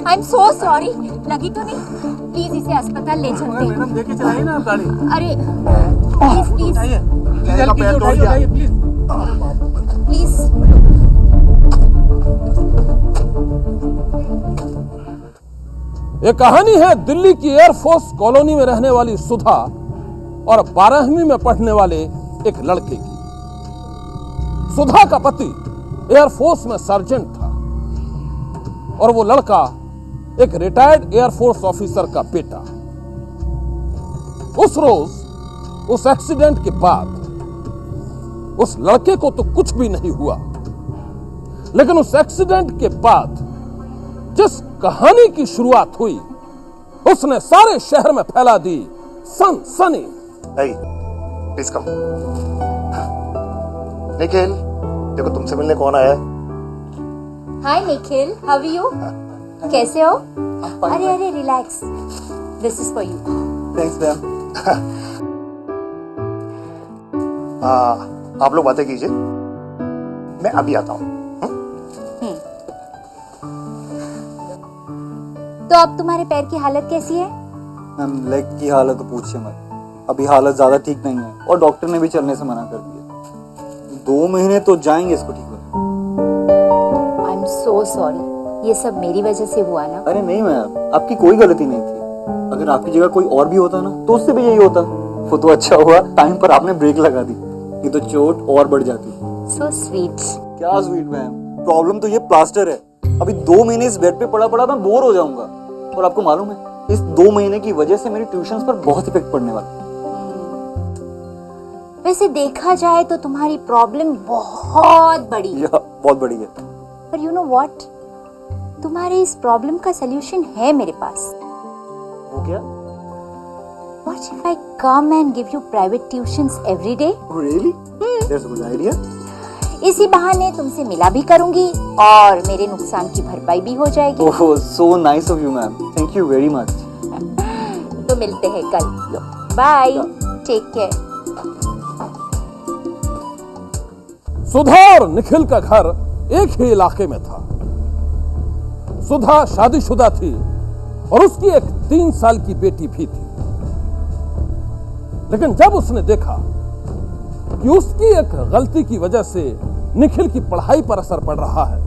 I am so sorry. लगी तो नहीं? प्लीज इसे अस्पताल ले चलते हैं। मैडम देखे चलाइए ना आप गाड़ी। अरे प्लीज प्लीज प्लीज। ये कहानी है दिल्ली की एयरफोर्स कॉलोनी में रहने वाली सुधा और 12वीं में पढ़ने वाले एक लड़के की। सुधा का पति एयरफोर्स में सर्जेंट था और वो लड़का एक रिटायर्ड एयरफोर्स ऑफिसर का बेटा। उस रोज उस एक्सीडेंट के बाद उस लड़के को तो कुछ भी नहीं हुआ, लेकिन उस एक्सीडेंट के बाद जिस कहानी की शुरुआत हुई उसने सारे शहर में फैला दी सनसनी। Please come. निखिल, देखो तुमसे मिलने कौन आया है। हाय निखिल, हाउ आर यू? कैसे हो? अरे अरे relax, this is for you. Thanks ma'am. आप लोग बातें कीजिए, मैं अभी आता हूँ। तो अब तुम्हारे पैर की हालत कैसी है? मैम लेग की हालत तो पूछिए मत, अभी हालत ज्यादा ठीक नहीं है और डॉक्टर ने भी चलने से मना कर दिया। 2 महीने तो जाएंगे इसको ठीक होने। आई एम सो सॉरी, ये सब मेरी वजह से हुआ ना। अरे नहीं मैम, आपकी कोई गलती नहीं थी। अगर आपकी जगह कोई और भी होता ना तो उससे भी यही होता। वो तो अच्छा हुआ टाइम पर आपने ब्रेक लगा दी, ये तो चोट और बढ़ जाती। So sweet. क्या स्वीट मैम, प्रॉब्लम तो ये प्लास्टर है। अभी 2 महीने इस बेड पे पड़ा पड़ा मैं बोर हो जाऊंगा। और आपको मालूम है इस 2 महीने की वजह से मेरी ट्यूशंस पर बहुत इफेक्ट पड़ने वाला। वैसे देखा जाए तो तुम्हारी प्रॉब्लम बहुत बड़ी है। बहुत बड़ी है। पर यू नो व्हाट, तुम्हारे इस प्रॉब्लम का सलूशन है मेरे पास। वो क्या? What if I come and give you private tuitions every day? Really? That's a good idea. इसी बहाने तुमसे मिला भी करूंगी और मेरे नुकसान की भरपाई भी हो जाएगी। Oh, so nice of you, ma'am. Thank you very much. तो मिलते हैं कल। Bye, take care. सुधा और निखिल का घर एक ही इलाके में था। सुधा शादीशुदा थी और उसकी एक 3 साल की बेटी भी थी। लेकिन जब उसने देखा कि उसकी एक गलती की वजह से निखिल की पढ़ाई पर असर पड़ रहा है,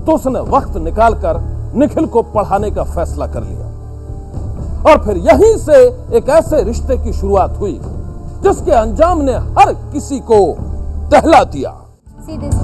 तो उसने वक्त निकालकर निखिल को पढ़ाने का फैसला कर लिया। और फिर यहीं से एक ऐसे रिश्ते की शुरुआत हुई जिसके अंजाम ने हर किसी को दहला दिया। See this?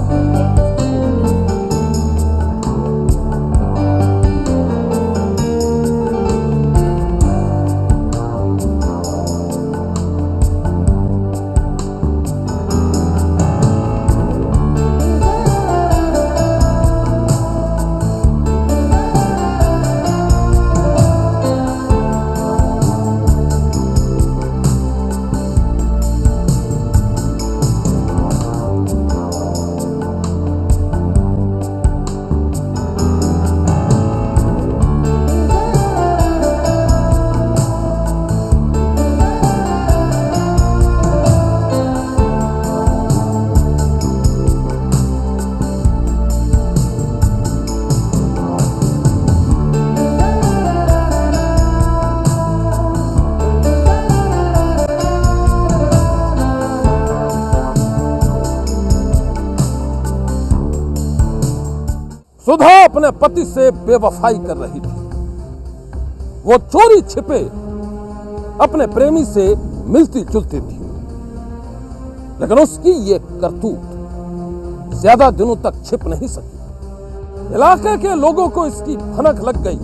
सुधा अपने पति से बेवफाई कर रही थी। वो चोरी छिपे अपने प्रेमी से मिलती जुलती थी, लेकिन उसकी ये करतूत ज्यादा दिनों तक छिप नहीं सकी। इलाके के लोगों को इसकी भनक लग गई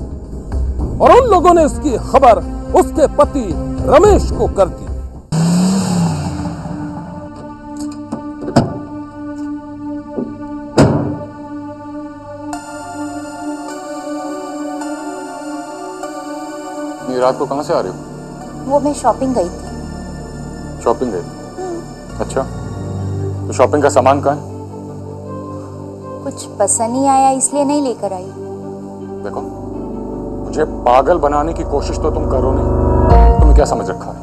और उन लोगों ने इसकी खबर उसके पति रमेश को कर दी। रात को कहाँ से आ रही हो? वो मैं शॉपिंग गई थी। शॉपिंग गई? अच्छा, तो शॉपिंग का सामान कहाँ है? कुछ पसंद नहीं आया इसलिए नहीं लेकर आई। देखो, मुझे पागल बनाने की कोशिश तो तुम करो नहीं। तुम्हें क्या समझ रखा है?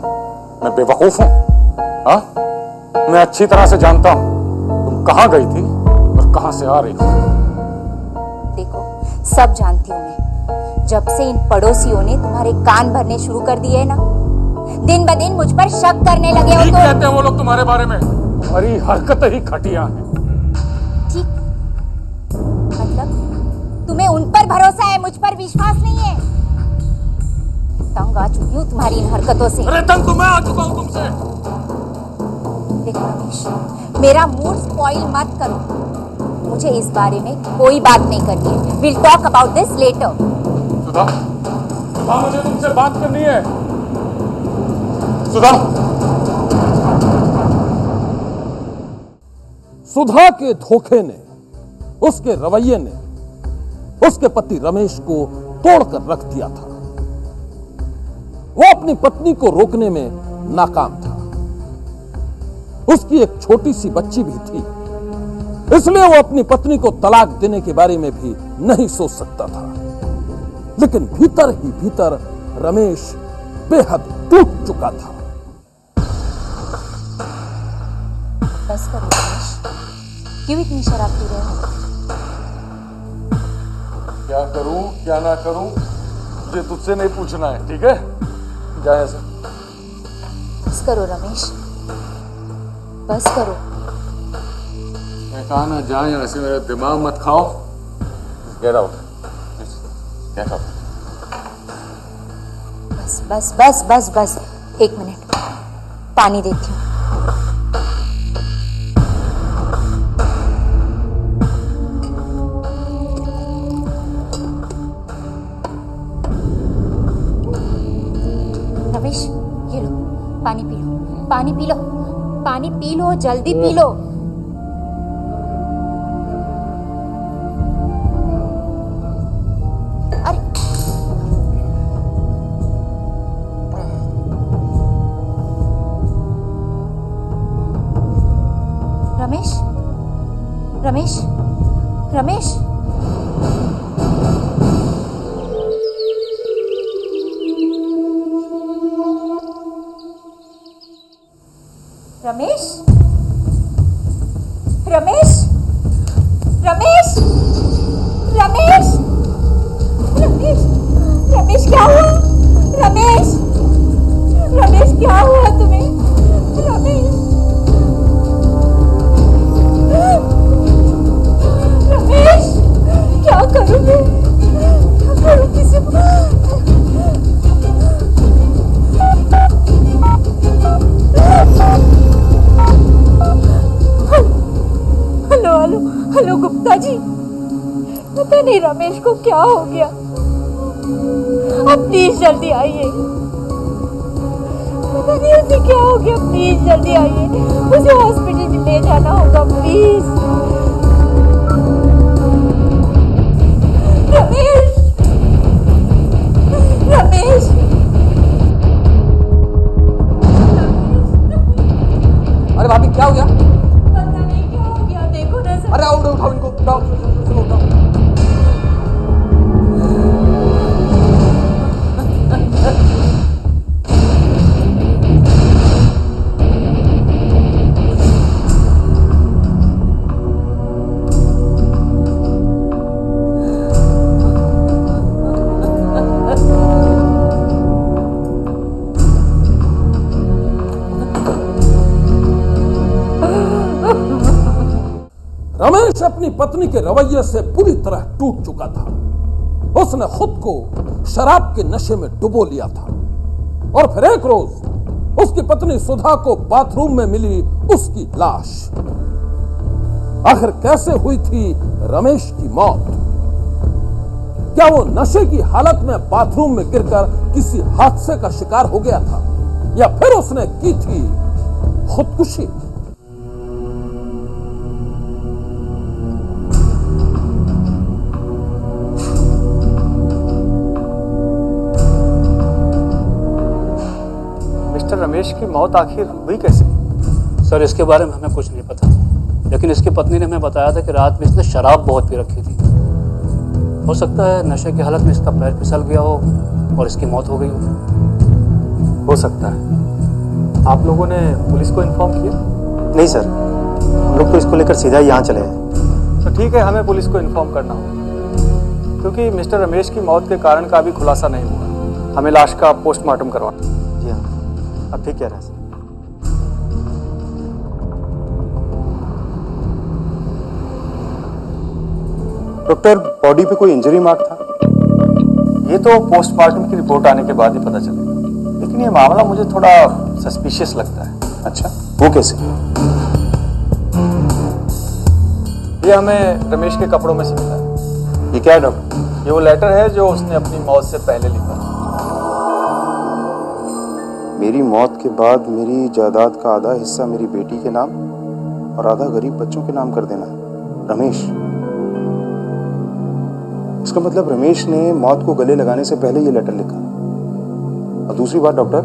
मैं बेवकूफ हूँ? हाँ, मैं अच्छी तरह से जानता हूँ तुम कहाँ गई थी और कहाँ से आ रही थी। देखो, सब जानती हूँ मैं, जब से इन पड़ोसियों ने तुम्हारे कान भरने शुरू कर दिए ना, दिन ब दिन मुझ पर शक करने लगे हो ठीक तो। कहते हैं वो लोग तुम्हारे बारे में, तुम्हारी हरकतें ही घटिया हैं। ठीक, मतलब तुम्हें उन पर भरोसा है, मुझ पर विश्वास नहीं है। तंग आ चुकी हूँ तुम्हारी इन हरकतों से। अरे तंग तो मैं आ चुका हूँ तुमसे। देखो रमेश, मेरा मूड स्पॉइल मत करो। मुझे इस बारे में कोई बात नहीं करनी है। Will talk about this letter. Sudha, Sudha मुझे तुमसे बात करनी है। सुधा, सुधा के धोखे ने, उसके रवैये ने उसके पति रमेश को तोड़कर रख दिया था। वो अपनी पत्नी को रोकने में नाकाम था। उसकी एक छोटी सी बच्ची भी थी, इसलिए वो अपनी पत्नी को तलाक देने के बारे में भी नहीं सोच सकता था। लेकिन भीतर ही भीतर रमेश बेहद टूट चुका था। बस करो रमेश, क्यों इतनी शराब पी रहे हो? क्या करूं क्या ना करूं मुझे तुझसे नहीं पूछना है, ठीक है? जा ऐसे। बस करो रमेश, बस करो। मैं कहा ना जा यहाँ से, मेरा दिमाग मत खाओ। Get out, get out. बस बस बस बस बस, एक मिनट, पानी देती हूँ। रमेश, ये लो, पानी पी लो, पानी पी लो, पानी पी लो, जल्दी पी लो। अरे रमेश, रमेश, रमेश, रमेश, रमेश, रमेश, रमेश, रमेश, रमेश क्या हुआ? रमेश, रमेश क्या हुआ तुम्हें? रमेश, रमेश, क्या करूं मैं? क्या करूं? किसी hello hello hello Gupta ji, पता नहीं रमेश को क्या हो गया। आप प्लीज जल्दी आइए। पता नहीं उसे क्या हो गया, प्लीज जल्दी आइए। उसे हॉस्पिटल ले जाना होगा, प्लीज। रमेश, रमेश, अरे भाभी क्या हो गया? पता नहीं क्या हो गया, देखो ना सर। अरे उठाओ इनको, उठाओ, चलो उठाओ। रमेश अपनी पत्नी के रवैये से पूरी तरह टूट चुका था। उसने खुद को शराब के नशे में डुबो लिया था और फिर एक रोज उसकी पत्नी सुधा को बाथरूम में मिली उसकी लाश। आखिर कैसे हुई थी रमेश की मौत? क्या वो नशे की हालत में बाथरूम में गिरकर किसी हादसे का शिकार हो गया था, या फिर उसने की थी खुदकुशी? मिस्टर रमेश की मौत आखिर हुई कैसे? सर इसके बारे में हमें कुछ नहीं पता, लेकिन इसकी पत्नी ने हमें बताया था कि रात में इसने शराब बहुत पी रखी थी। हो सकता है नशे की हालत में इसका पैर फिसल गया हो और इसकी मौत हो गई हो सकता है। आप लोगों ने पुलिस को इन्फॉर्म किया? नहीं सर, हम लोग तो इसको लेकर सीधा यहाँ चले हैं। तो ठीक है, हमें पुलिस को इन्फॉर्म करना होगा। क्योंकि मिस्टर रमेश की मौत के कारण का अभी खुलासा नहीं हुआ। हमें लाश का पोस्टमार्टम करवाना। जी हाँ, आप ठीक कह रहे हैं सर। डॉक्टर, बॉडी पे कोई इंजरी मार्क था? ये तो पोस्टमार्टम की रिपोर्ट आने के बाद ही पता चलेगा, लेकिन ये मामला मुझे थोड़ा सस्पिशियस लगता है। अच्छा, वो कैसे? ये हमें रमेश के कपड़ों में से मिला है। ये क्या है डॉक्टर? ये वो लेटर है जो उसने अपनी मौत से पहले लिखा। मेरी मौत के बाद मेरी जायदाद का आधा हिस्सा मेरी बेटी के नाम और आधा गरीब बच्चों के नाम कर देना। रमेश, इसका मतलब रमेश ने मौत को गले लगाने से पहले ये लेटर लिखा। और दूसरी बात डॉक्टर,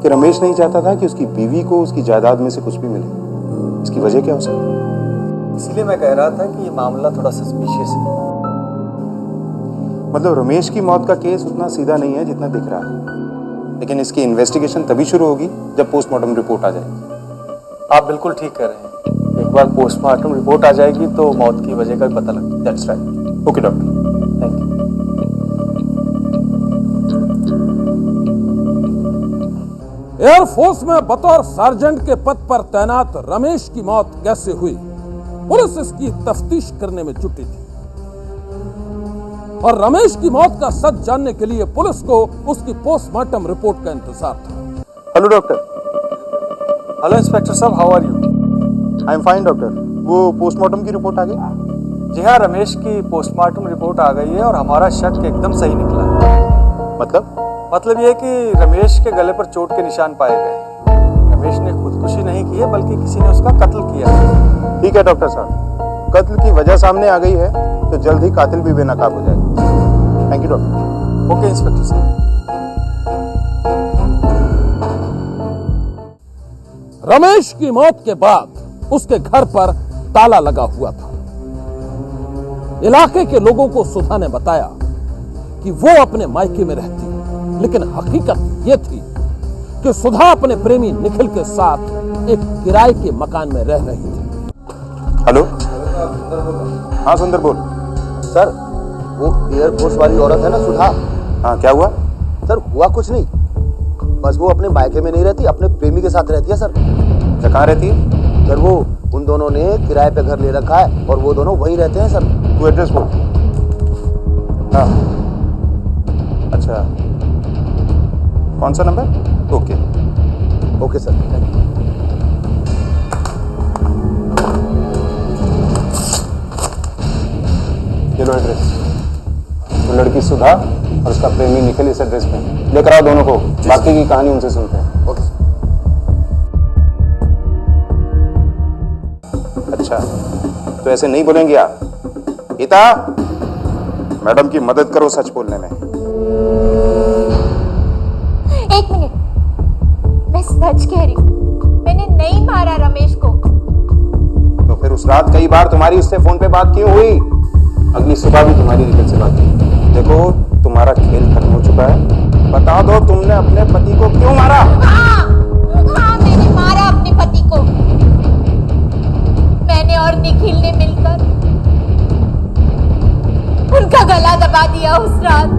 कि रमेश नहीं चाहता था कि उसकी बीवी को उसकी जायदाद में से कुछ भी मिले। इसकी वजह क्या हो सकती है? इसीलिए मैं कह रहा था कि ये मामला थोड़ा सस्पिशियस है। मतलब रमेश की मौत का केस उतना सीधा नहीं है जितना दिख रहा है, लेकिन इसकी इन्वेस्टिगेशन तभी शुरू होगी जब पोस्टमार्टम रिपोर्ट आ जाएगी। आप बिल्कुल ठीक कह रहे हैं। एक बार पोस्टमार्टम रिपोर्ट आ जाएगी तो मौत की वजह का भी पता लगेगा। That's right. Okay doctor, thank you. Air force में बतौर सार्जेंट के पद पर तैनात रमेश की मौत कैसे हुई, पुलिस इसकी तफ्तीश करने में जुटी थी और रमेश की मौत का सच जानने के लिए पुलिस को उसकी पोस्टमार्टम रिपोर्ट का इंतजार था। Hello doctor. हेलो इंस्पेक्टर साहब, how are you? I am fine doctor. वो पोस्टमार्टम की रिपोर्ट आ गई? जी हाँ, रमेश की पोस्टमार्टम रिपोर्ट आ गई है और हमारा शक एकदम सही निकला। मतलब ये है कि रमेश के गले पर चोट के निशान पाए गए। रमेश ने खुदकुशी नहीं की है, बल्कि किसी ने उसका कत्ल किया है। ठीक है डॉक्टर साहब, कत्ल की वजह सामने आ गई है तो जल्द ही कातिल भी बेनकाब हो जाएगा। Thank you doctor. Okay inspector साहब। रमेश की मौत के बाद उसके घर पर ताला लगा हुआ था। इलाके के लोगों को सुधा ने बताया कि वो अपने मायके में रहती है, लेकिन हकीकत ये थी कि सुधा अपने प्रेमी निखिल के साथ एक किराए के मकान में रह रही थी। हेलो। हाँ सुंदर बोल। सर, वो एयरफोर्स वाली औरत है ना सुधा। हाँ, क्या हुआ? सर हुआ कुछ नहीं, बस वो अपने मायके में नहीं रहती, अपने प्रेमी के साथ रहती है सर। क्या, कहाँ रहती है? सर वो उन दोनों ने किराए पे घर ले रखा है और वो दोनों वहीं रहते हैं सर। तू एड्रेस बोल। हाँ, अच्छा, कौन सा number? Okay okay sir, thank you. ये लो एड्रेस। तो लड़की सुधा और उसका प्रेमी निखिल इस एड्रेस पे। लेकर आओ दोनों को, बाकी की कहानी उनसे सुनते हैं। ओके। अच्छा, तो ऐसे नहीं बोलेंगे आप? गीता, मैडम की मदद करो सच बोलने में। एक मिनट, मैं सच कह रही हूँ, मैंने नहीं मारा रमेश को। तो फिर उस रात कई बार तुम्हारी उससे फोन पे बात क्यों हुई? अगली सुबह भी तुम्हारी निखिल से बात की। देखो, तुम्हारा खेल खत्म हो चुका है। बता दो, तुमने अपने पति को क्यों मारा? हाँ, मैंने मारा अपने पति को। मैंने और निखिल ने मिलकर उनका गला दबा दिया उस रात।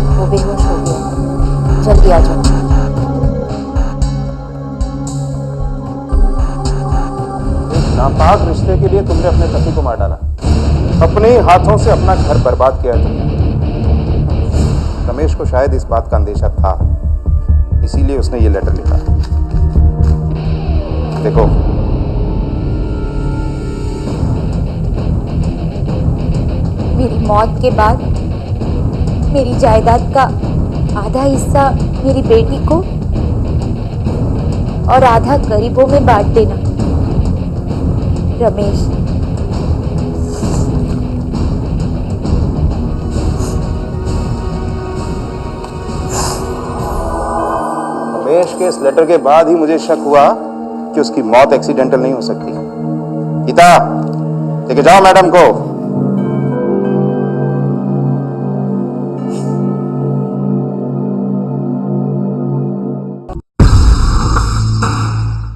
वो बेहोश हो गया। जल्दी आ जाओ। एक नापाक रिश्ते के लिए तुमने अपने पति को मार डाला। अपने ही हाथों से अपना घर बर्बाद किया तुमने। रमेश को शायद इस बात का अंदेशा था, इसीलिए उसने ये लेटर लिखा। देखो, मेरी मौत के बाद मेरी जायदाद का आधा हिस्सा मेरी बेटी को और आधा गरीबों में बांट देना। रमेश, रमेश के इस लेटर के बाद ही मुझे शक हुआ कि उसकी मौत एक्सीडेंटल नहीं हो सकती। गीता, लेके जाओ मैडम को।